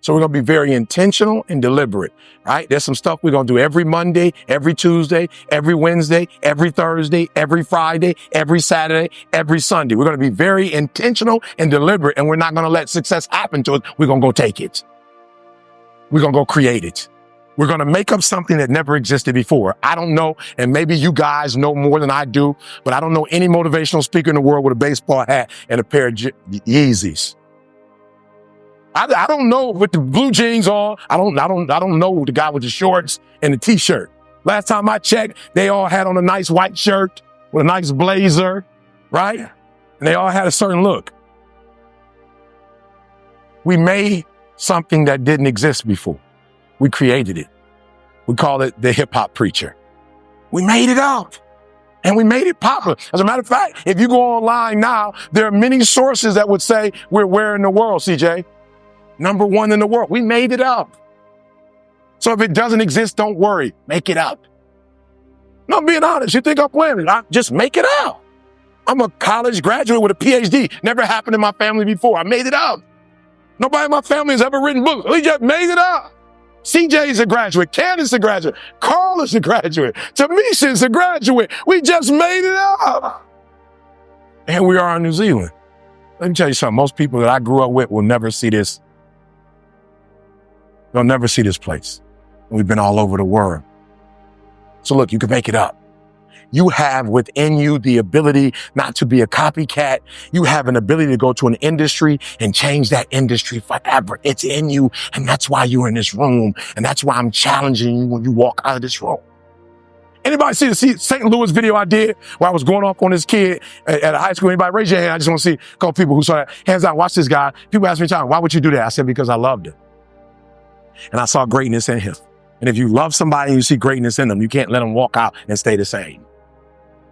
So we're going to be very intentional and deliberate, right? There's some stuff we're going to do every Monday, every Tuesday, every Wednesday, every Thursday, every Friday, every Saturday, every Sunday. We're going to be very intentional and deliberate, and we're not going to let success happen to us. We're going to go take it. We're going to go create it. We're going to make up something that never existed before. I don't know, and maybe you guys know more than I do, but I don't know any motivational speaker in the world with a baseball hat and a pair of Yeezys. I don't know with the blue jeans on. I don't know the guy with the shorts and the t-shirt. Last time I checked, they all had on a nice white shirt with a nice blazer, right? And they all had a certain look. We made something that didn't exist before. We created it. We call it the hip hop preacher. We made it up and we made it popular. As a matter of fact, if you go online now, there are many sources that would say we're where in the world, CJ? Number one in the world. We made it up. So if it doesn't exist, don't worry. Make it up. No, I'm being honest. You think I'm playing? Just make it up. I'm a college graduate with a PhD. Never happened in my family before. I made it up. Nobody in my family has ever written books. We just made it up. CJ is a graduate. Candace is a graduate. Carl is a graduate. Tamisha is a graduate. We just made it up. And we are in New Zealand. Let me tell you something. Most people that I grew up with will never see this. They'll never see this place. We've been all over the world. So look, you can make it up. You have within you the ability not to be a copycat. You have an ability to go to an industry and change that industry forever. It's in you. And that's why you're in this room. And that's why I'm challenging you when you walk out of this room. Anybody see the St. Louis video I did where I was going off on this kid at a high school? Anybody raise your hand? I just want to see a couple people who saw that. Hands down, watch this guy. People ask me, John, why would you do that? I said, because I loved him. And I saw greatness in him. And if you love somebody and you see greatness in them, you can't let them walk out and stay the same.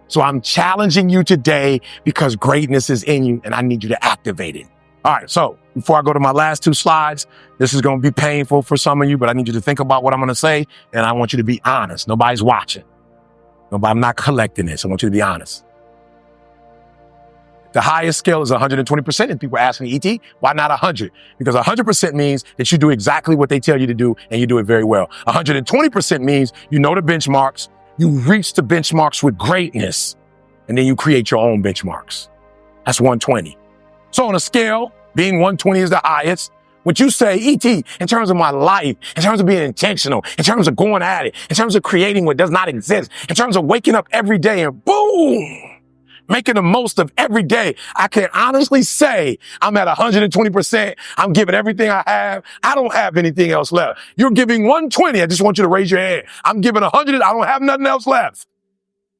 So I'm challenging you today because greatness is in you and I need you to activate it. All right. So before I go to my last two slides, this is going to be painful for some of you, but I need you to think about what I'm going to say. And I want you to be honest. Nobody's watching. I'm not collecting this. I want you to be honest. The highest scale is 120%. And people ask me, ET, why not 100? Because 100% means that you do exactly what they tell you to do and you do it very well. 120% means you know the benchmarks, you reach the benchmarks with greatness, and then you create your own benchmarks. That's 120. So on a scale, being 120 is the highest. What you say, ET, in terms of my life, in terms of being intentional, in terms of going at it, in terms of creating what does not exist, in terms of waking up every day and boom, making the most of every day. I can honestly say I'm at 120%. I'm giving everything I have. I don't have anything else left. You're giving 120. I just want you to raise your hand. I'm giving 100. I don't have nothing else left.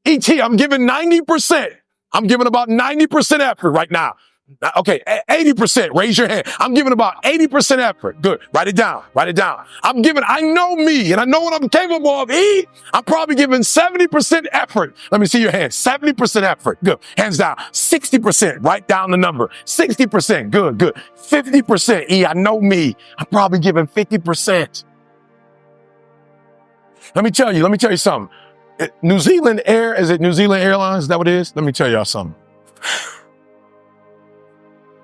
ET, I'm giving 90%. I'm giving about 90% effort right now. Okay, 80%. Raise your hand. I'm giving about 80% effort. Good. Write it down. Write it down. I know me and I know what I'm capable of. I'm probably giving 70% effort. Let me see your hand. 70% effort. Good. Hands down. 60%. Write down the number. 60%. Good, good. 50%. I know me. I'm probably giving 50%. Let me tell you something. New Zealand Air, is it New Zealand Airlines? Is that what it is? Let me tell y'all something.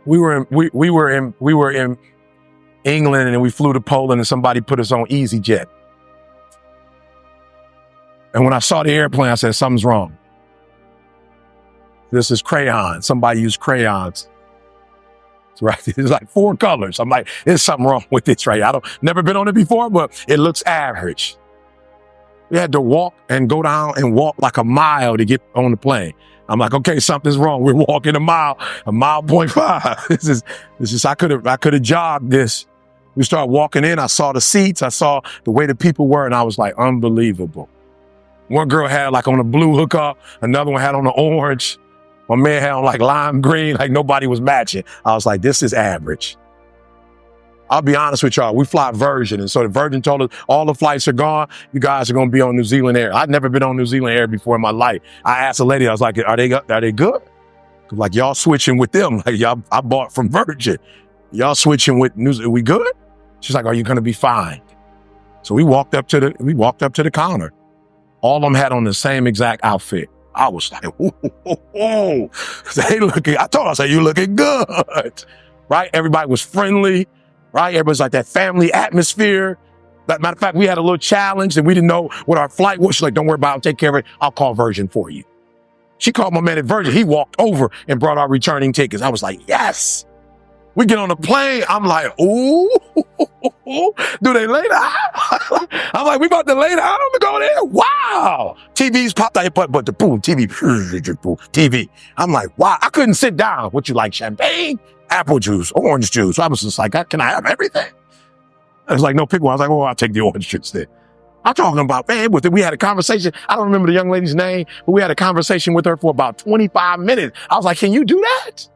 We were in England and we flew to Poland and somebody put us on EasyJet. And when I saw the airplane, I said, something's wrong. This is crayon. Somebody used crayons. It's right. It's like 4 colors. I'm like, there's something wrong with this, right? Never been on it before, but it looks average. We had to walk and go down and walk like a mile to get on the plane. I'm like, okay, something's wrong. We're walking a mile 0.5. This is, I could have jogged this. We started walking in. I saw the seats. I saw the way the people were. And I was like, unbelievable. One girl had like on a blue hookup. Another one had on the orange. My man had on like lime green, like nobody was matching. I was like, this is average. I'll be honest with y'all. We fly Virgin. And so the Virgin told us all the flights are gone. You guys are going to be on New Zealand Air. I'd never been on New Zealand Air before in my life. I asked a lady, I was like, are they good? Like y'all switching with them. Like y'all, I bought from Virgin. Y'all switching with New Zealand. We good? She's like, are you going to be fine? So we walked up to the counter. All of them had on the same exact outfit. I was like, whoa. I told her, I said, you looking good. Right? Everybody was friendly. right? Everybody's like that family atmosphere. Matter of fact, we had a little challenge and we didn't know what our flight was. She's like, don't worry about it, I'll take care of it. I'll call Virgin for you. She called my man at Virgin. He walked over and brought our returning tickets. I was like, yes. We get on the plane. I'm like, ooh, do they lay down? I'm like, we about to lay down to go there? Wow. TVs popped out, but the boom, TV. I'm like, wow. I couldn't sit down. What you like, champagne, apple juice, orange juice? I was just like, can I have everything? I was like, no, pick one. I was like, oh, I'll take the orange juice then. I'm talking about, man, we had a conversation. I don't remember the young lady's name, but we had a conversation with her for about 25 minutes. I was like, can you do that?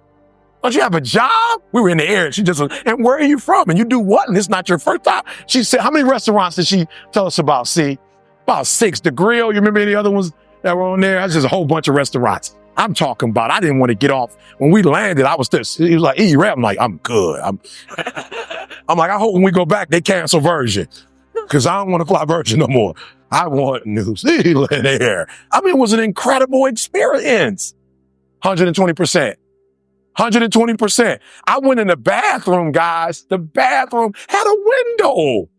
Don't you have a job? We were in the air. She just was, and where are you from? And you do what? And it's not your first time. She said, how many restaurants did she tell us about? See, about 6. The Grill, you remember any other ones that were on there? That's just a whole bunch of restaurants. I'm talking about, I didn't want to get off. When we landed, I was still, he was like, I'm like, I'm good. I'm like, I hope when we go back, they cancel Virgin. Because I don't want to fly Virgin no more. I want New Zealand Air. I mean, it was an incredible experience. 120%. 120%. I went in the bathroom, guys. The bathroom had a window.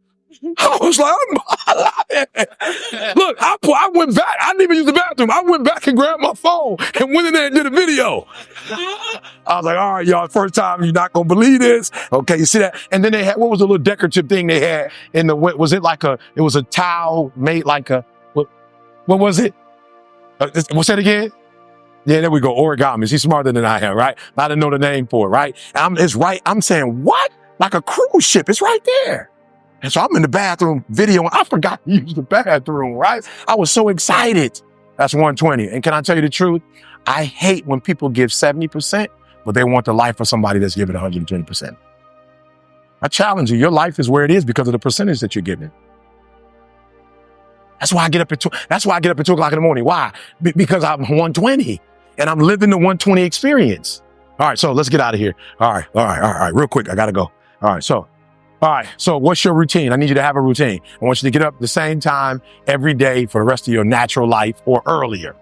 I was like, look, I went back. I didn't even use the bathroom. I went back and grabbed my phone and went in there and did a video. I was like, all right, y'all, first time, you're not going to believe this. Okay, you see that? And then they had, what was the little decorative thing they had in the, was it like it was a towel made like what was it? What's that again? Yeah, there we go. Origami. He's smarter than I am, right? I didn't know the name for it, right? And it's right. I'm saying, what? Like a cruise ship. It's right there. And so I'm in the bathroom videoing. I forgot to use the bathroom, right? I was so excited. That's 120. And can I tell you the truth? I hate when people give 70%, but they want the life of somebody that's giving 120%. I challenge you. Your life is where it is because of the percentage that you're giving. That's why I get up at 2 o'clock in the morning. Why? Because I'm 120 and I'm living the 120 experience. All right. So let's get out of here. All right. Real quick. I got to go. All right. So what's your routine? I need you to have a routine. I want you to get up at the same time every day for the rest of your natural life or earlier.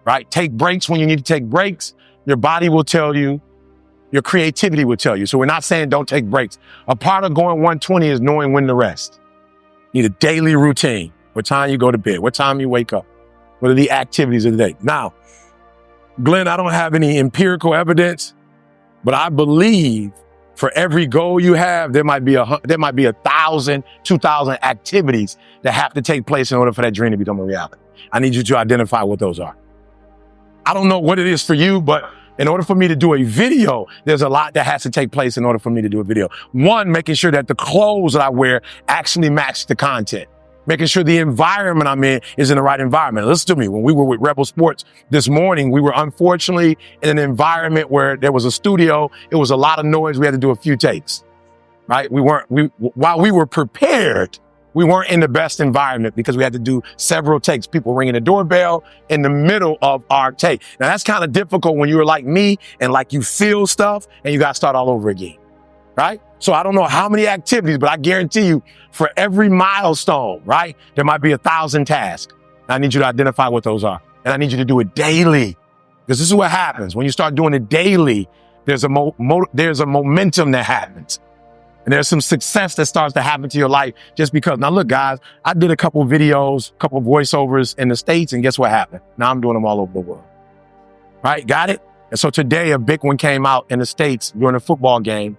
Right? Take breaks when you need to take breaks. Your body will tell you. Your creativity will tell you. So we're not saying don't take breaks. A part of going 120 is knowing when to rest. You need a daily routine. What time you go to bed? What time you wake up? What are the activities of the day? Now, Glenn, I don't have any empirical evidence, but I believe for every goal you have, there might be 1,000, 2,000 activities that have to take place in order for that dream to become a reality. I need you to identify what those are. I don't know what it is for you, but in order for me to do a video, there's a lot that has to take place in order for me to do a video. One, making sure that the clothes that I wear actually match the content. Making sure the environment I'm in is in the right environment. Listen to me. When we were with Rebel Sports this morning, we were unfortunately in an environment where there was a studio. It was a lot of noise. We had to do a few takes, right? While we were prepared, we weren't in the best environment because we had to do several takes. People ringing the doorbell in the middle of our take. Now that's kind of difficult when you were like me and like you feel stuff and you got to start all over again, right? So I don't know how many activities, but I guarantee you for every milestone, right, there might be 1,000 tasks. I need you to identify what those are. And I need you to do it daily because this is what happens. When you start doing it daily, there's a momentum that happens. And there's some success that starts to happen to your life just because. Now, look, guys, I did a couple of videos, a couple of voiceovers in the States, and guess what happened? Now I'm doing them all over the world. Right? Got it? And so today, a big one came out in the States during a football game.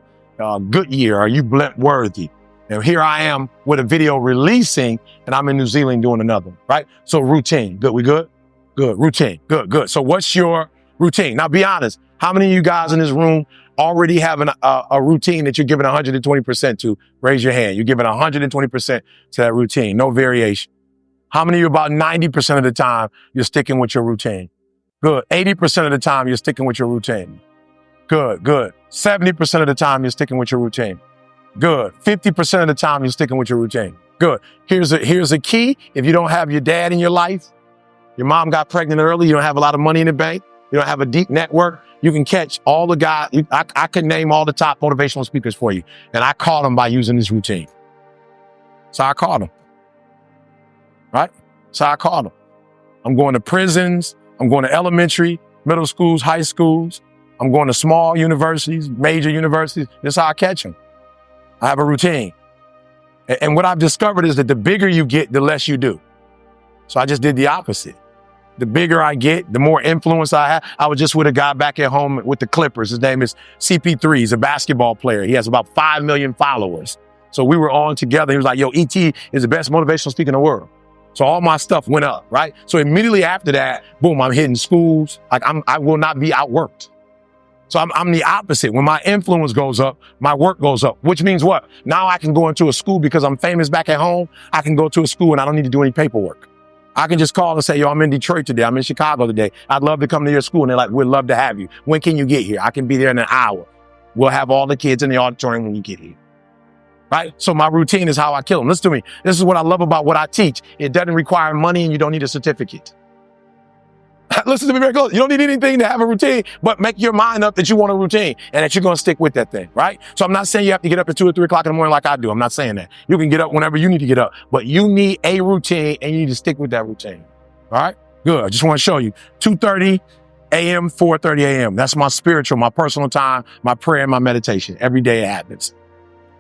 Good year. Are you blimp worthy? And here I am with a video releasing, and I'm in New Zealand doing another one, right? So routine. Good. We good? Good. Routine. Good. So what's your routine? Now, be honest. How many of you guys in this room already have a routine that you're giving 120% to? Raise your hand. You're giving 120% to that routine. No variation. How many of you about 90% of the time you're sticking with your routine? Good. 80% of the time you're sticking with your routine. Good. 70% of the time you're sticking with your routine. Good. 50% of the time you're sticking with your routine. Good. Here's a key. If you don't have your dad in your life, your mom got pregnant early, you don't have a lot of money in the bank, you don't have a deep network, you can catch all the guys. I can name all the top motivational speakers for you. And I caught them by using this routine. So I caught them. Right? So I caught them. I'm going to prisons. I'm going to elementary, middle schools, high schools. I'm going to small universities, major universities. This is how I catch them. I have a routine. And what I've discovered is that the bigger you get, the less you do. So I just did the opposite. The bigger I get, the more influence I have. I was just with a guy back at home with the Clippers. His name is CP3. He's a basketball player. He has about 5 million followers. So we were on together. He was like, yo, E.T. is the best motivational speaker in the world. So all my stuff went up, right? So immediately after that, boom, I'm hitting schools. Like I will not be outworked. So I'm the opposite. When my influence goes up, my work goes up, which means what? Now I can go into a school because I'm famous back at home. I can go to a school and I don't need to do any paperwork. I can just call and say, yo, I'm in Detroit today. I'm in Chicago today. I'd love to come to your school. And they're like, we'd love to have you. When can you get here? I can be there in an hour. We'll have all the kids in the auditorium when you get here. Right? So my routine is how I kill them. Listen to me. This is what I love about what I teach. It doesn't require money and you don't need a certificate. Listen to me very close. You don't need anything to have a routine, but make your mind up that you want a routine and that you're going to stick with that thing, right? So I'm not saying you have to get up at 2 or 3 o'clock in the morning like I do. I'm not saying that. You can get up whenever you need to get up, but you need a routine and you need to stick with that routine. All right? Good. I just want to show you 2:30 a.m., 4:30 a.m. That's my spiritual, my personal time, my prayer and my meditation. Every day it happens.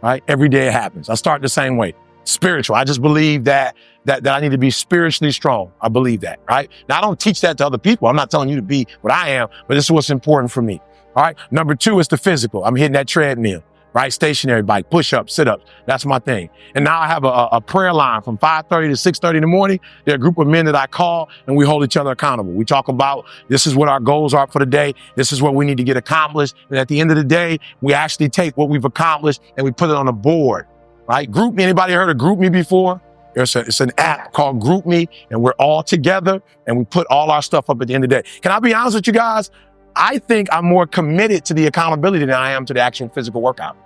Right? Every day it happens. I start the same way. Spiritual. I just believe that I need to be spiritually strong. I believe that, right? Now, I don't teach that to other people. I'm not telling you to be what I am, but this is what's important for me. All right. Number 2 is the physical. I'm hitting that treadmill, right? Stationary bike, push-ups, sit-ups. That's my thing. And now I have a prayer line from 5:30 to 6:30 in the morning. There are a group of men that I call and we hold each other accountable. We talk about this is what our goals are for the day. This is what we need to get accomplished. And at the end of the day, we actually take what we've accomplished and we put it on a board, right? GroupMe. Anybody heard of GroupMe before? It's an app called GroupMe and we're all together and we put all our stuff up at the end of the day. Can I be honest with you guys? I think I'm more committed to the accountability than I am to the actual physical workout.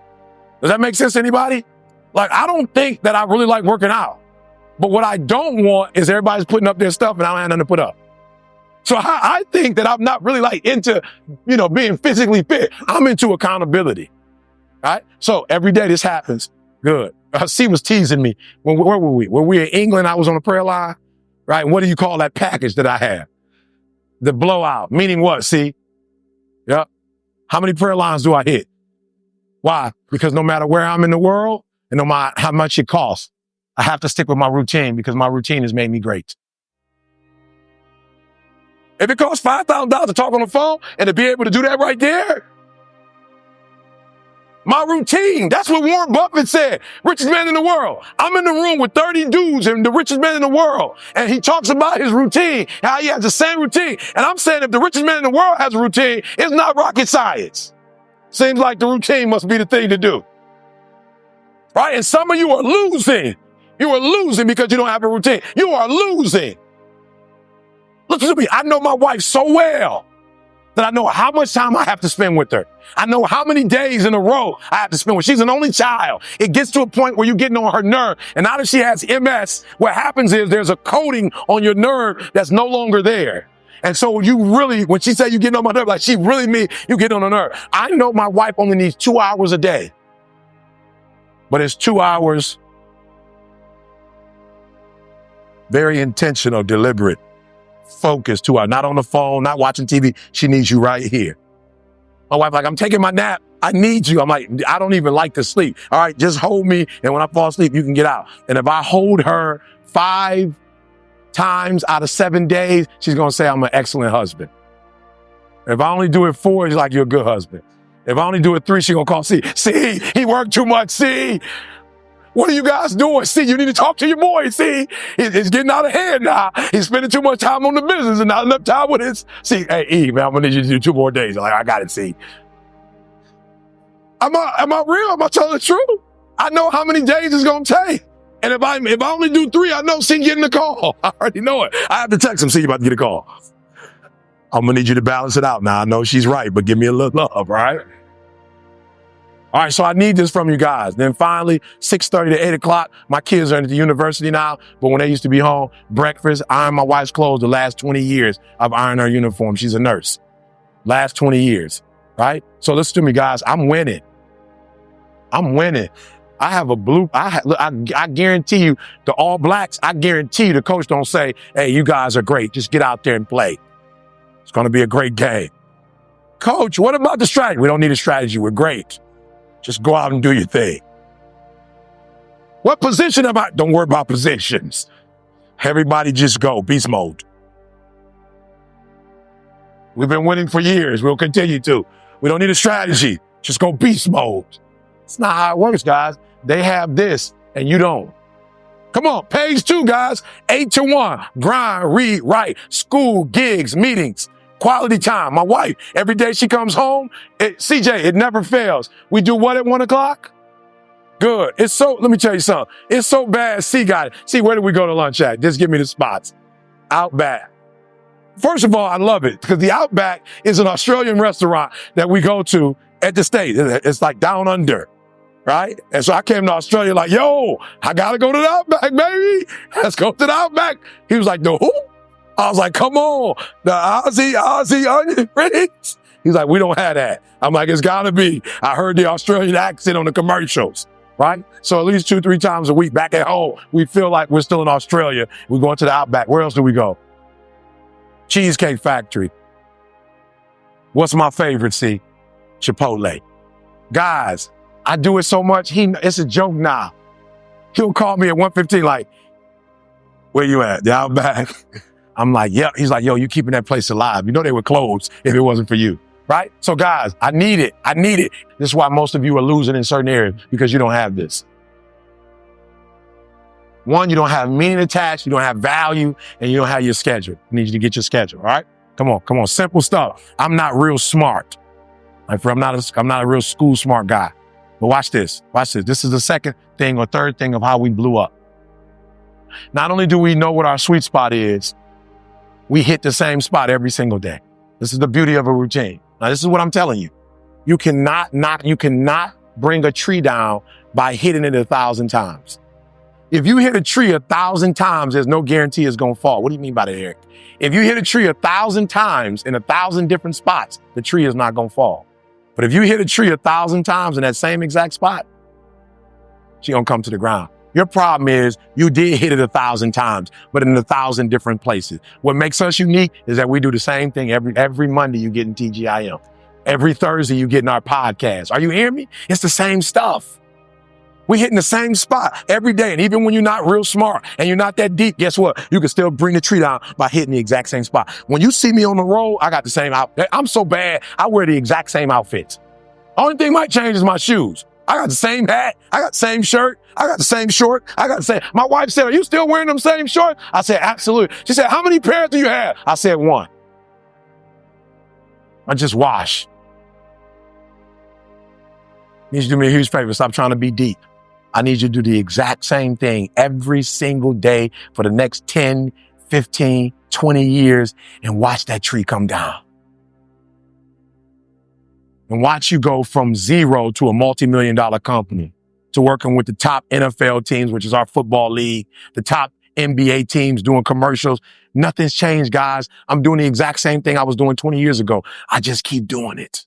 Does that make sense to anybody? Like, I don't think that I really like working out, but what I don't want is everybody's putting up their stuff and I don't have nothing to put up. So I think that I'm not really like into, being physically fit. I'm into accountability, right? So every day this happens. Good. C was teasing me. Where were we? Were we in England? I was on a prayer line, right? And what do you call that package that I have? The blowout. Meaning what, C? Yep. How many prayer lines do I hit? Why? Because no matter where I'm in the world and no matter how much it costs, I have to stick with my routine because my routine has made me great. If it costs $5,000 to talk on the phone and to be able to do that right there, my routine. That's what Warren Buffett said. Richest man in the world. I'm in the room with 30 dudes and the richest man in the world. And he talks about his routine, how he has the same routine. And I'm saying if the richest man in the world has a routine, it's not rocket science. Seems like the routine must be the thing to do. Right? And some of you are losing. You are losing because you don't have a routine. You are losing. Listen to me. I know my wife so well that I know how much time I have to spend with her. I know how many days in a row I have to spend with her. She's an only child. It gets to a point where you're getting on her nerve. And now that she has MS, what happens is there's a coating on your nerve that's no longer there. And so you really, when she said you getting on my nerve, like she really means you get on her nerve. I know my wife only needs 2 hours a day, but it's 2 hours, very intentional, deliberate, focused 2 hours, not on the phone, not watching TV. She needs you right here. My wife like, I'm taking my nap. I need you. I'm like, I don't even like to sleep. All right, just hold me. And when I fall asleep, you can get out. And if I hold her 5 times out of 7 days, she's going to say I'm an excellent husband. If I only do it 4, she's like, you're a good husband. If I only do it 3, she's going to call C. See, he worked too much. See, what are you guys doing? See, you need to talk to your boy. See, it's getting out of hand now. He's spending too much time on the business and not enough time with his. See, hey, E, man, I'm going to need you to do 2 more days. I'm like, I got it, C. Am I real? Am I telling the truth? I know how many days it's going to take. And if I only do 3, I know C getting the call. I already know it. I have to text him, C, you about to get a call. I'm going to need you to balance it out. Now, I know she's right, but give me a little love, right? All right, so I need this from you guys. Then finally, 6:30 to 8 o'clock, my kids are at the university now, but when they used to be home, breakfast, iron my wife's clothes. The last 20 years, I've ironed her uniform. She's a nurse. Last 20 years, right? So listen to me, guys. I'm winning. I'm winning. I have a blue, I guarantee you, the All Blacks, I guarantee you the coach don't say, hey, you guys are great. Just get out there and play. It's going to be a great game. Coach, what about the strategy? We don't need a strategy. We're great. Just go out and do your thing. What position am I? Don't worry about positions. Everybody just go. Beast mode. We've been winning for years. We'll continue to. We don't need a strategy. Just go beast mode. It's not how it works, guys. They have this and you don't. Come on, page 2, guys. 8-1. Grind, read, write, school, gigs, meetings, quality time. My wife, every day she comes home, CJ, it never fails. We do what at 1 o'clock? Good. Let me tell you something. It's so bad. C got it. See, where do we go to lunch at? Just give me the spots. Outback. First of all, I love it because the Outback is an Australian restaurant that we go to at the state. It's like down under. Right? And so I came to Australia like, yo, I got to go to the Outback, baby. Let's go to the Outback. He was like, the who? I was like, come on, the Aussie onion rings. He's like, we don't have that. I'm like, it's got to be. I heard the Australian accent on the commercials, right? So at least 2-3 times a week back at home, we feel like we're still in Australia. We're going to the Outback. Where else do we go? Cheesecake Factory. What's my favorite, see? Chipotle. Guys, I do it so much, it's a joke now. He'll call me at 1:15 like, where you at? The Outback. I'm like, yeah. He's like, yo, you keeping that place alive. You know they would close if it wasn't for you, right? So guys, I need it. This is why most of you are losing in certain areas, because you don't have this. One, you don't have meaning attached, you don't have value, and you don't have your schedule. I need you to get your schedule, all right? Come on, simple stuff. I'm not real smart. I'm not a real school smart guy. But watch this. This is the second thing or third thing of how we blew up. Not only do we know what our sweet spot is, we hit the same spot every single day. This is the beauty of a routine. Now, this is what I'm telling you. You cannot bring a tree down by hitting it 1,000 times. If you hit a tree 1,000 times, there's no guarantee it's going to fall. What do you mean by that, Eric? If you hit a tree 1,000 times in 1,000 different spots, the tree is not going to fall. But if you hit a tree 1,000 times in that same exact spot, she's going to come to the ground. Your problem is you did hit it 1,000 times, but in 1,000 different places. What makes us unique is that we do the same thing every Monday you get in TGIM. Every Thursday you get in our podcast. Are you hearing me? It's the same stuff. We hitting the same spot every day. And even when you're not real smart and you're not that deep, guess what? You can still bring the tree down by hitting the exact same spot. When you see me on the road, I got the same outfit. I'm so bad, I wear the exact same outfits. Only thing might change is my shoes. I got the same hat. I got the same shirt. I got the same short. I got the same. My wife said, are you still wearing them same shorts? I said, absolutely. She said, how many pairs do you have? I said, 1. I just wash. Need you to do me a huge favor. Stop trying to be deep. I need you to do the exact same thing every single day for the next 10, 15, 20 years and watch that tree come down. And watch you go from 0 to a multi-million-dollar company, to working with the top NFL teams, which is our football league, the top NBA teams doing commercials. Nothing's changed, guys. I'm doing the exact same thing I was doing 20 years ago. I just keep doing it.